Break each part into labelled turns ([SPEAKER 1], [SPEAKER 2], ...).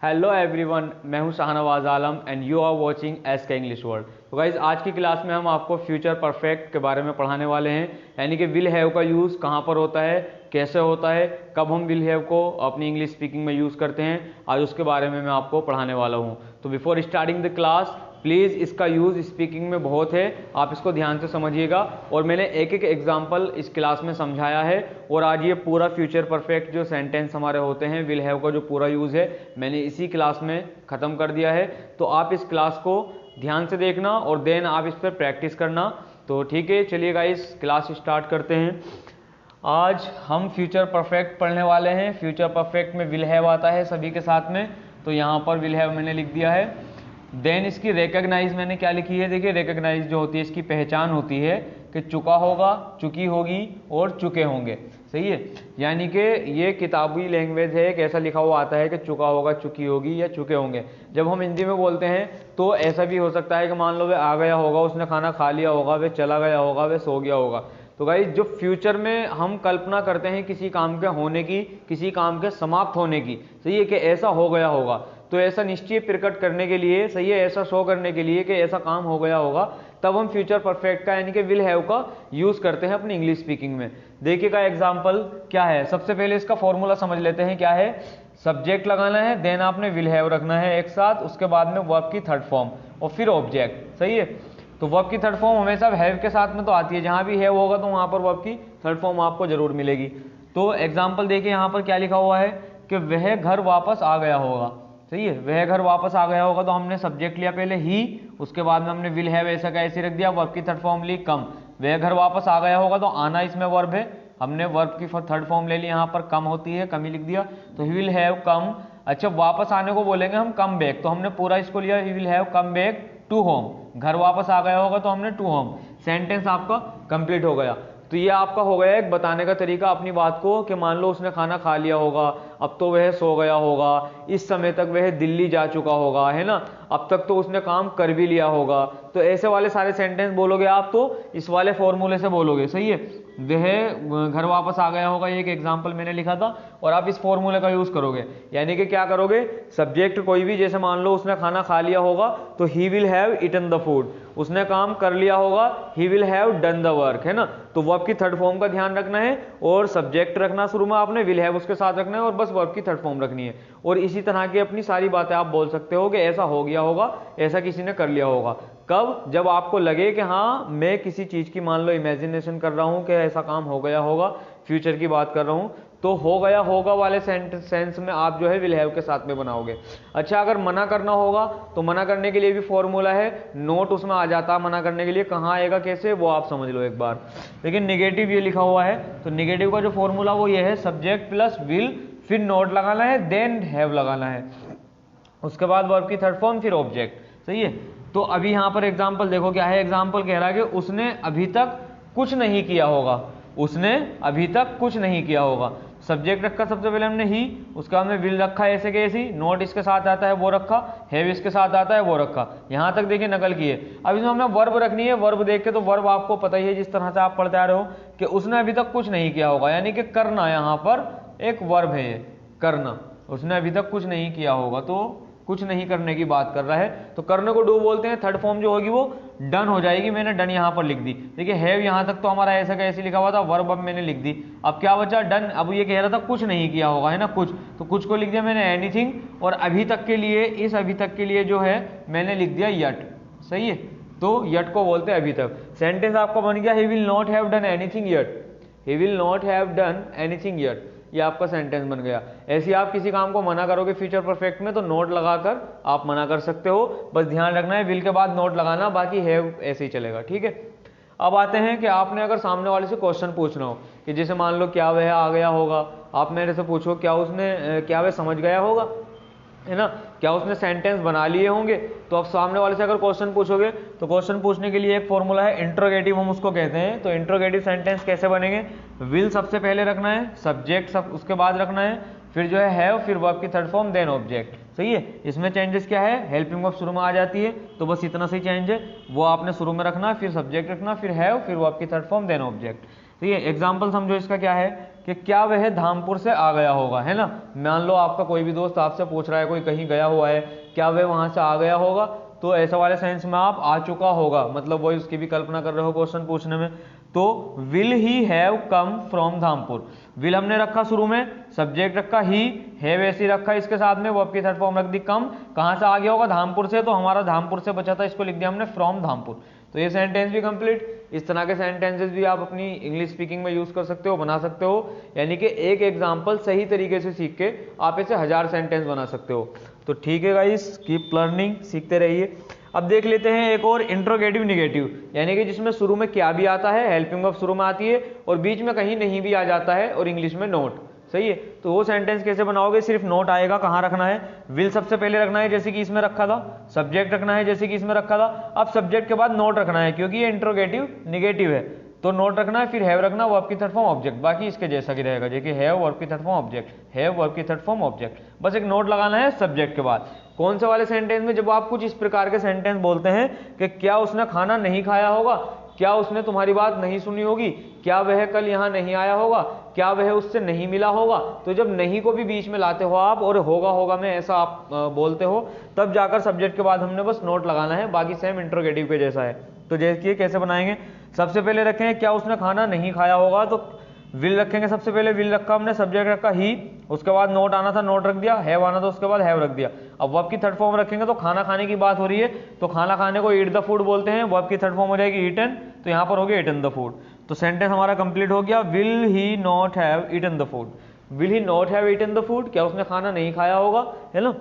[SPEAKER 1] Hello everyone, मैं हूं Shahnawaz Alam and you are watching S K English World. तो guys आज की क्लास में हम आपको फ्यूचर परफेक्ट के बारे में पढ़ाने वाले हैं, यानी कि विल हैव का यूज़ कहां पर होता है, कैसे होता है, कब हम विल हैव को अपनी इंग्लिश स्पीकिंग में यूज़ करते हैं, आज उसके बारे में मैं आपको पढ़ाने वाला हूं। तो before starting the class please इसका यूज़ स्पीकिंग में बहुत है, आप इसको ध्यान से समझिएगा। और मैंने एक एक एग्जाम्पल इस क्लास में समझाया है और आज ये पूरा फ्यूचर परफेक्ट जो सेंटेंस हमारे होते हैं विल हैव का जो पूरा यूज़ है मैंने इसी क्लास में ख़त्म कर दिया है। तो आप इस क्लास को ध्यान से देखना और देन आप इस पर प्रैक्टिस करना। तो ठीक है, चलिए गाइस क्लास स्टार्ट करते हैं। आज हम फ्यूचर परफेक्ट पढ़ने वाले हैं। फ्यूचर परफेक्ट में विल हैव आता है सभी के साथ में, तो यहाँ पर विल हैव मैंने लिख दिया है। देन इसकी रिकग्नाइज मैंने क्या लिखी है, देखिए रिकग्नाइज जो होती है इसकी पहचान होती है कि चुका होगा, चुकी होगी और चुके होंगे। सही है, यानी कि ये किताबी लैंग्वेज है, कैसा लिखा हुआ आता है कि चुका होगा, चुकी होगी या चुके होंगे। जब हम हिंदी में बोलते हैं तो ऐसा भी हो सकता है कि मान लो वे आ गया होगा, उसने खाना खा लिया होगा, वे चला गया होगा, वे सो गया होगा। तो गाइस जो फ्यूचर में हम कल्पना करते हैं किसी काम के होने की, किसी काम के समाप्त होने की, सही है, कि ऐसा हो गया होगा, तो ऐसा निश्चय प्रकट करने के लिए, सही है, ऐसा शो करने के लिए कि ऐसा काम हो गया होगा, तब हम फ्यूचर परफेक्ट का यानी कि विल हैव का यूज करते हैं अपनी इंग्लिश स्पीकिंग में। देखिएगा एग्जांपल क्या है। सबसे पहले इसका फॉर्मूला समझ लेते हैं क्या है। सब्जेक्ट लगाना है, देन आपने विल हैव रखना है एक साथ, उसके बाद में वर्ब की थर्ड फॉर्म और फिर ऑब्जेक्ट। सही है, तो वर्ब की थर्ड फॉर्म हमेशा हैव के साथ में तो आती है, जहां भी हैव होगा तो वहां पर वर्ब की थर्ड फॉर्म आपको जरूर मिलेगी। तो एग्जांपल देखिए यहाँ पर क्या लिखा हुआ है कि वह घर वापस आ गया होगा। सही है, वह घर वापस आ गया होगा, तो हमने सब्जेक्ट लिया पहले ही, उसके बाद में हमने विल हैव ऐसा का ऐसे रख दिया, वर्ब की थर्ड फॉर्म ली कम। वह घर वापस आ गया होगा तो आना इसमें वर्ब है, हमने वर्ब की थर्ड फॉर्म ले ली, यहाँ पर कम होती है, कम ही लिख दिया, तो ही विल हैव कम। अच्छा, वापस आने को बोलेंगे हम कम बैक, तो हमने पूरा इसको लिया, he will have come back to home. घर वापस आ गया होगा तो हमने टू होम। सेंटेंस आपका कंप्लीट हो गया। तो ये आपका हो गया एक बताने का तरीका अपनी बात को कि मान लो उसने खाना खा लिया होगा, अब तो वह सो गया होगा, इस समय तक वह दिल्ली जा चुका होगा, है ना, अब तक तो उसने काम कर भी लिया होगा। तो ऐसे वाले सारे सेंटेंस बोलोगे आप तो इस वाले फॉर्मूले से बोलोगे। सही है, वह घर वापस आ गया होगा, एक एग्जाम्पल मैंने लिखा था, और आप इस फॉर्मूले का यूज करोगे। यानी कि क्या करोगे, सब्जेक्ट कोई भी, जैसे मान लो उसने खाना खा लिया होगा तो he will have eaten the food, उसने काम कर लिया होगा, he will have done the work, है ना। तो वर्ब की थर्ड फॉर्म का ध्यान रखना है और सब्जेक्ट रखना शुरू में आपने, विल हैव उसके साथ रखना है और बस वर्ब की थर्ड फॉर्म रखनी है। और इसी तरह की अपनी सारी बातें आप बोल सकते हो कि ऐसा हो गया होगा, ऐसा किसी ने कर लिया होगा। कब, जब आपको लगे कि हाँ मैं किसी चीज की मान लो इमेजिनेशन कर रहा हूं कि ऐसा काम हो गया होगा, फ्यूचर की बात कर रहा हूं, तो हो गया होगा वाले सेंस में आप जो है विल हैव के साथ में बनाओगे। अच्छा, अगर मना करना होगा तो मना करने के लिए भी फॉर्मूला है, नोट उसमें आ जाता है मना करने के लिए, कहाँ आएगा कैसे वो आप समझ लो एक बार। लेकिन निगेटिव ये लिखा हुआ है, तो निगेटिव का जो फॉर्मूला वो ये है, सब्जेक्ट प्लस विल, फिर नोट लगाना है, देन हैव लगाना है, उसके बाद वर्ब की थर्ड फॉर्म, फिर ऑब्जेक्ट। सही है, तो अभी यहाँ पर एग्जाम्पल देखो क्या है। एग्जाम्पल कह रहा है कि उसने अभी तक कुछ नहीं किया होगा, उसने अभी तक कुछ नहीं किया होगा। सब्जेक्ट रखा सबसे पहले हमने ही, उसके बाद में विल रखा ऐसे के ऐसी, नोट इसके साथ आता है वो रखा, हैव इसके साथ आता है वो रखा, यहाँ तक देखिए नकल की है। अब इसमें हमने वर्ब रखनी है, वर्ब देख के तो वर्ब आपको पता ही है जिस तरह से आप पढ़ते आ रहे हो कि उसने अभी तक कुछ नहीं किया होगा, यानी कि करना, यहाँ पर एक वर्ब है ये करना, उसने अभी तक कुछ नहीं किया होगा, तो कुछ नहीं करने की बात कर रहा है, तो करने को डू बोलते हैं। थर्ड फॉर्म जो होगी वो डन हो जाएगी, मैंने डन यहाँ पर लिख दी। देखिए हैव यहाँ तक तो हमारा ऐसा कैसे लिखा हुआ था, वर्ब अब मैंने लिख दी। अब क्या बचा, डन। अब ये कह रहा था कुछ नहीं किया होगा, है ना, कुछ, तो कुछ को लिख दिया मैंने एनीथिंग, और अभी तक के लिए, इस अभी तक के लिए जो है मैंने लिख दिया यट। सही है, तो यट को बोलते हैं अभी तक। सेंटेंस आपका बन गया, he will not have done anything yet, he will not have done anything yet, ये आपका सेंटेंस बन गया। ऐसे आप किसी काम को मना करोगे फ्यूचर परफेक्ट में तो नोट लगाकर आप मना कर सकते हो, बस ध्यान रखना है विल के बाद नोट लगाना, बाकी हैव ऐसे ही चलेगा। ठीक है, अब आते हैं कि आपने अगर सामने वाले से क्वेश्चन पूछना हो कि जैसे मान लो क्या वह आ गया होगा, आप मेरे से पूछो क्या उसने, क्या वह समझ गया होगा, है ना, क्या उसने सेंटेंस बना लिए होंगे। तो अब सामने वाले से अगर क्वेश्चन पूछोगे तो क्वेश्चन पूछने के लिए एक फॉर्मूला है, इंट्रोगेटिव हम उसको कहते हैं। तो इंट्रोगेटिव सेंटेंस कैसे बनेंगे, विल सबसे पहले रखना है, सब्जेक्ट सब उसके बाद रखना है, फिर जो है हैव, फिर वर्ब की थर्ड फॉर्म, देन ऑब्जेक्ट। सही है, इसमें चेंजेस क्या है, हेल्पिंग वर्ब शुरू में आ जाती है, तो बस इतना सी चेंज है, वो आपने शुरू में रखना, फिर सब्जेक्ट रखना, फिर हैव, फिर वर्ब की थर्ड फॉर्म, देन ऑब्जेक्ट। तो ये एग्जाम्पल समझो इसका क्या है कि क्या वह धामपुर से आ गया होगा, है ना। मान लो आपका कोई भी दोस्त आपसे पूछ रहा है, कोई कहीं गया हुआ है, क्या वह वहां से आ गया होगा, तो ऐसा वाले सेंस में आप आ चुका होगा, मतलब वही उसकी भी कल्पना कर रहे हो क्वेश्चन पूछने में। तो will he have come from Dhampur, will हमने रखा शुरू में, सब्जेक्ट रखा ही, हैव ऐसे रखा इसके साथ में, वर्ब की थर्ड फॉर्म रख दी कम, कहां से आ गया होगा, धामपुर से, तो हमारा धामपुर से बचा था, इसको लिख दिया हमने फ्रॉम धामपुर। तो ये सेंटेंस भी कंप्लीट। इस तरह के सेंटेंसेस भी आप अपनी इंग्लिश स्पीकिंग में यूज कर सकते हो, बना सकते हो, यानी कि एक एग्जांपल सही तरीके से सीख के आप ऐसे 1000 सेंटेंस बना सकते हो। तो ठीक है गाइस, कीप लर्निंग, सीखते रहिए। अब देख लेते हैं एक और, इंट्रोगेटिव निगेटिव, यानी कि जिसमें शुरू में क्या भी आता है, हेल्पिंग वर्ब शुरू में आती है और बीच में कहीं नहीं भी आ जाता है और इंग्लिश में नोट, सही है। तो वो सेंटेंस कैसे बनाओगे, सिर्फ नोट आएगा, कहाँ रखना है, विल सबसे पहले रखना है जैसे कि इसमें रखा था, सब्जेक्ट रखना है जैसे कि इसमें रखा था, अब सब्जेक्ट के बाद नोट रखना है क्योंकि ये इंट्रोगेटिव निगेटिव है, तो नोट रखना है, फिर हैव रखना, वर्ब की थर्ड फॉर्म ऑब्जेक्ट, बाकी इसके जैसा ही रहेगा, देखिए हैव वर्ब की third form object, have verb की थर्ड फॉर्म ऑब्जेक्ट, बस एक नोट लगाना है सब्जेक्ट के बाद। कौन से वाले सेंटेंस में, जब आप कुछ इस प्रकार के सेंटेंस बोलते हैं कि क्या उसने खाना नहीं खाया होगा, क्या उसने तुम्हारी बात नहीं सुनी होगी, क्या वह कल यहाँ नहीं आया होगा, क्या वह उससे नहीं मिला होगा, तो जब नहीं को भी बीच में लाते हो आप और होगा होगा में ऐसा आप बोलते हो, तब जाकर सब्जेक्ट के बाद हमने बस नोट लगाना है, बाकी सेम इंट्रोगेटिव के जैसा है। तो जैसे कैसे बनाएंगे, सबसे पहले रखें क्या उसने खाना नहीं खाया होगा, तो विल रखेंगे, सबसे पहले विल रखा हमने, सब्जेक्ट रखा ही, उसके बाद नोट आना था, नोट रख दिया, हैव आना था, उसके बाद हैव रख दिया। अब वर्ब की थर्ड फॉर्म रखेंगे तो खाना खाने की बात हो रही है, तो खाना खाने को ईट द फूड बोलते हैं, वर्ब की थर्ड फॉर्म हो जाएगी ईटन, तो यहाँ पर हो गया ईटन द फूड। तो सेंटेंस हमारा कंप्लीट हो गया, will he not have eaten the food, will he not have eaten the food, क्या उसने खाना नहीं खाया होगा, है ना।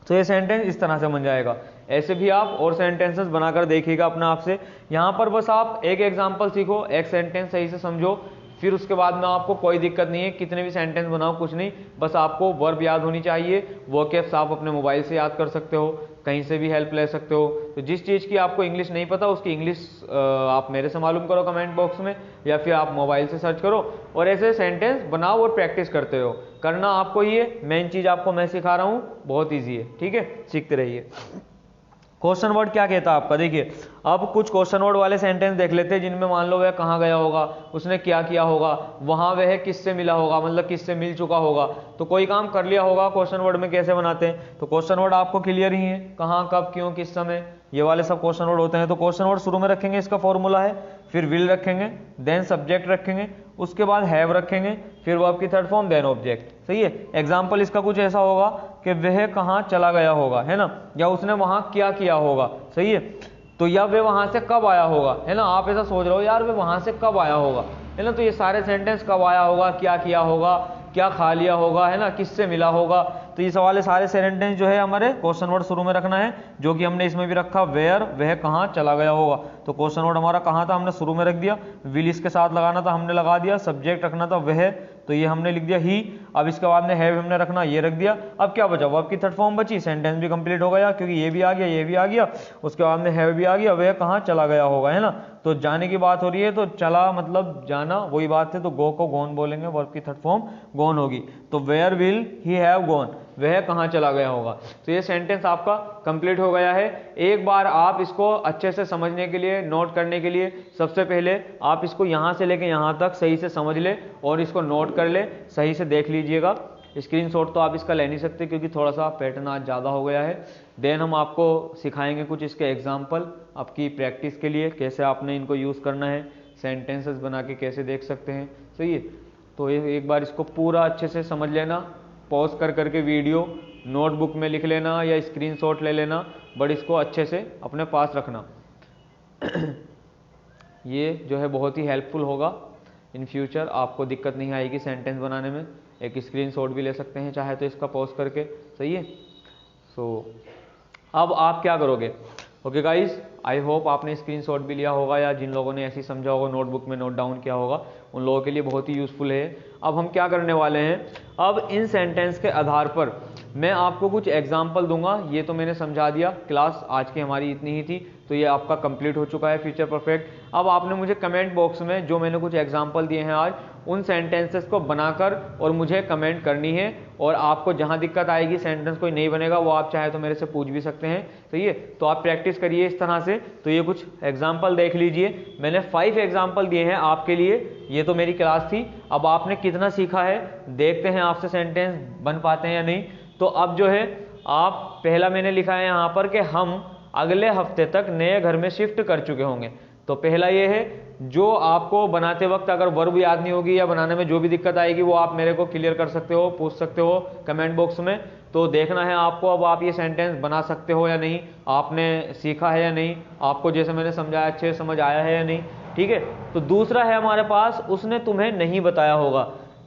[SPEAKER 1] तो ये सेंटेंस इस तरह से बन जाएगा। ऐसे भी आप और सेंटेंसेस बनाकर देखिएगा अपने आप से। यहाँ पर बस आप एक एग्जांपल सीखो, एक सेंटेंस सही से समझो, फिर उसके बाद में आपको कोई दिक्कत नहीं है, कितने भी सेंटेंस बनाओ, कुछ नहीं, बस आपको वर्ब याद होनी चाहिए, वोकैब्स आप अपने मोबाइल से याद कर सकते हो, कहीं से भी हेल्प ले सकते हो। तो जिस चीज़ की आपको इंग्लिश नहीं पता उसकी इंग्लिश आप मेरे से मालूम करो कमेंट बॉक्स में, या फिर आप मोबाइल से सर्च करो और ऐसे सेंटेंस बनाओ और प्रैक्टिस करते हो। करना आपको ये मेन चीज़ आपको मैं सिखा रहा हूँ, बहुत ईजी है, ठीक है, सीखते रहिए। क्वेश्चन वर्ड क्या कहता है आपका, देखिए अब कुछ क्वेश्चन वर्ड वाले सेंटेंस देख लेते हैं, जिनमें मान लो वह कहाँ गया होगा, उसने क्या किया होगा, वहां वह किससे मिला होगा, मतलब किससे मिल चुका होगा, तो कोई काम कर लिया होगा। क्वेश्चन वर्ड में कैसे बनाते हैं, तो क्वेश्चन वर्ड आपको क्लियर ही है, कहाँ कब क्यों किस समय, ये वाले सब क्वेश्चन वर्ड होते हैं। तो क्वेश्चन वर्ड शुरू में रखेंगे, इसका फॉर्मूला है, फिर विल रखेंगे, देन सब्जेक्ट रखेंगे, उसके बाद हैव रखेंगे, फिर वर्ब की थर्ड फॉर्म, देन ऑब्जेक्ट, सही है। एग्जाम्पल इसका कुछ ऐसा होगा कि वह कहाँ चला गया होगा, है ना, या उसने वहां क्या किया होगा, सही है। तो या वह वहां से कब आया होगा, है ना, आप ऐसा सोच रहे हो यार वह वहां से कब आया होगा, है ना, तो ये सारे सेंटेंस कब आया होगा, क्या किया होगा, क्या खा लिया होगा, है ना, किससे मिला होगा, तो ये सवाल सारे सेंटेंस जो है हमारे क्वेश्चन वर्ड शुरू में रखना है, जो कि हमने इसमें भी रखा, वेयर, वह कहाँ चला गया होगा, तो क्वेश्चन वर्ड हमारा कहाँ था, हमने शुरू में रख दिया, विल इसके साथ लगाना था, हमने लगा दिया, सब्जेक्ट रखना था वह, तो ये हमने लिख दिया ही, अब इसके बाद में हैव हमने रखना, ये रख दिया। अब क्या बचा, वर्ब की थर्ड फॉर्म बची, सेंटेंस भी कंप्लीट हो गया क्योंकि ये भी आ गया, ये भी आ गया, उसके बाद में हैव भी आ गया, वह कहाँ चला गया होगा, है ना। तो जाने की बात हो रही है, तो चला मतलब जाना, वही बात है, तो गो को गोन बोलेंगे, वर्ब की थर्ड फॉर्म गोन होगी, तो where will he have gone, वह कहाँ चला गया होगा। तो ये सेंटेंस आपका कंप्लीट हो गया है। एक बार आप इसको अच्छे से समझने के लिए, नोट करने के लिए, सबसे पहले आप इसको यहाँ से लेके यहाँ तक सही से समझ ले और इसको नोट कर ले, सही से देख लीजिएगा। स्क्रीनशॉट तो आप इसका ले नहीं सकते क्योंकि थोड़ा सा पैटर्न आज ज़्यादा हो गया है। देन हम आपको सिखाएंगे कुछ इसके एग्जाम्पल आपकी प्रैक्टिस के लिए, कैसे आपने इनको यूज़ करना है, सेंटेंसेस बना के कैसे देख सकते हैं, सही है। तो एक बार इसको पूरा अच्छे से समझ लेना, पॉज कर करके वीडियो नोटबुक में लिख लेना या स्क्रीनशॉट ले लेना, बट इसको अच्छे से अपने पास रखना। ये जो है बहुत ही हेल्पफुल होगा इन फ्यूचर, आपको दिक्कत नहीं आएगी सेंटेंस बनाने में। एक स्क्रीनशॉट भी ले सकते हैं चाहे तो इसका पॉज करके, सही है। सो अब आप क्या करोगे, ओके गाइस, आई होप आपने स्क्रीनशॉट भी लिया होगा या जिन लोगों ने ऐसे ही समझा होगा नोटबुक में नोट डाउन किया होगा, उन लोगों के लिए बहुत ही यूजफुल है। अब हम क्या करने वाले हैं, अब इन सेंटेंस के आधार पर मैं आपको कुछ एग्जाम्पल दूंगा। ये तो मैंने समझा दिया, क्लास आज की हमारी इतनी ही थी, तो ये आपका कंप्लीट हो चुका है फ्यूचर परफेक्ट। अब आपने मुझे कमेंट बॉक्स में जो मैंने कुछ एग्जाम्पल दिए हैं आज, उन सेंटेंसेस को बनाकर और मुझे कमेंट करनी है। और आपको जहां दिक्कत आएगी, सेंटेंस कोई नहीं बनेगा, वो आप चाहे तो मेरे से पूछ भी सकते हैं। सही है, तो आप प्रैक्टिस करिए इस तरह से। तो ये कुछ एग्जाम्पल देख लीजिए, मैंने 5 एग्जाम्पल दिए हैं आपके लिए। ये तो मेरी क्लास थी, अब आपने कितना सीखा है देखते हैं, आपसे सेंटेंस बन पाते हैं या नहीं। तो अब जो है, आप पहला मैंने लिखा है यहाँ पर कि हम अगले हफ्ते तक नए घर में शिफ्ट कर चुके होंगे। तो पहला ये है, जो आपको बनाते वक्त अगर वर्ब याद नहीं होगी या बनाने में जो भी दिक्कत आएगी, वो आप मेरे को क्लियर कर सकते हो, पूछ सकते हो कमेंट बॉक्स में। तो देखना है आपको अब आप ये सेंटेंस बना सकते हो या नहीं, आपने सीखा है या नहीं, आपको जैसे मैंने समझाया अच्छे समझ आया है या नहीं। ठीक है, तो दूसरा है हमारे पास, उसने तुम्हें नहीं बताया होगा।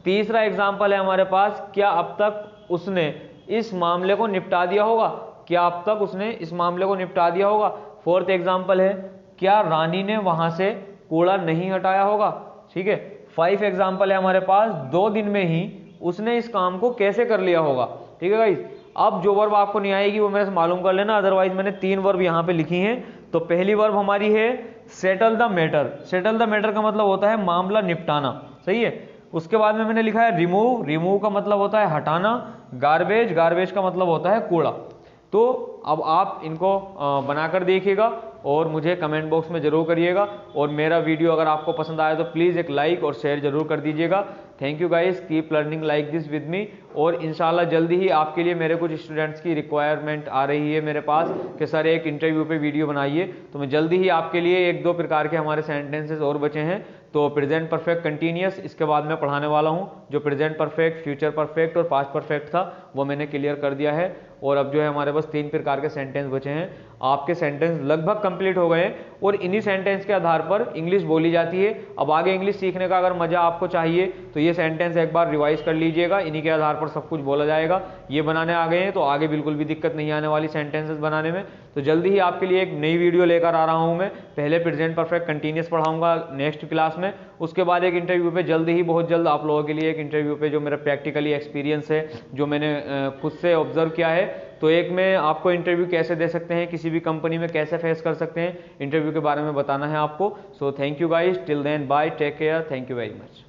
[SPEAKER 1] तीसरा एग्जाम्पल है हमारे पास, क्या अब तक उसने इस मामले को निपटा दिया होगा। क्या अब तक उसने इस मामले को निपटा दिया होगा। फोर्थ एग्जाम्पल है, क्या रानी ने वहां से कूड़ा नहीं हटाया होगा। ठीक है, 5 एग्जाम्पल है हमारे पास, 2 दिन में ही उसने इस काम को कैसे कर लिया होगा। ठीक है गाइस, अब जो वर्ब आपको नहीं आएगी वो मेरे से मालूम कर लेना, अदरवाइज मैंने 3 वर्ब यहाँ पे लिखी हैं। तो पहली वर्ब हमारी है settle the matter. Settle the matter का मतलब होता है मामला निपटाना। सही है, उसके बाद में मैंने लिखा है रिमूव। रिमूव का मतलब होता है हटाना। गार्बेज। गार्बेज का मतलब होता है कूड़ा। तो अब आप इनको बनाकर देखिएगा और मुझे कमेंट बॉक्स में जरूर करिएगा। और मेरा वीडियो अगर आपको पसंद आया तो प्लीज़ एक लाइक और शेयर जरूर कर दीजिएगा। Thank you guys, keep learning like this with me. और इंशाल्लाह जल्दी ही आपके लिए मेरे कुछ स्टूडेंट्स की रिक्वायरमेंट आ रही है मेरे पास कि सर एक इंटरव्यू पे वीडियो बनाइए। तो मैं जल्दी ही आपके लिए 1-2 प्रकार के हमारे सेंटेंसेस और बचे हैं। तो प्रेजेंट परफेक्ट कंटिन्यूअस इसके बाद मैं पढ़ाने वाला हूं। जो प्रेजेंट परफेक्ट, फ्यूचर परफेक्ट और पास्ट परफेक्ट था वो मैंने क्लियर कर दिया है। और अब जो है हमारे पास 3 प्रकार के सेंटेंस बचे हैं। आपके सेंटेंस लगभग कंप्लीट हो गए और इन्हीं सेंटेंस के आधार पर इंग्लिश बोली जाती है। अब आगे इंग्लिश सीखने का अगर मजा आपको चाहिए तो ये सेंटेंस एक बार रिवाइज कर लीजिएगा, इन्हीं के आधार पर सब कुछ बोला जाएगा। ये बनाने आ गए हैं तो आगे बिल्कुल भी दिक्कत नहीं आने वाली सेंटेंसेस बनाने में। तो जल्दी ही आपके लिए एक नई वीडियो लेकर आ रहा हूं मैं। पहले प्रेजेंट परफेक्ट कंटिन्यूअस पढ़ाऊंगा नेक्स्ट क्लास में, उसके बाद एक इंटरव्यू पे जल्दी ही, बहुत जल्द आप लोगों के लिए एक इंटरव्यू पे जो मेरा प्रैक्टिकली एक्सपीरियंस है, जो मैंने खुद से ऑब्जर्व किया है। तो एक में आपको इंटरव्यू कैसे दे सकते हैं, किसी भी कंपनी में कैसे फेस कर सकते हैं, इंटरव्यू के बारे में बताना है आपको। So thank you guys, till then bye, take care, thank you very much.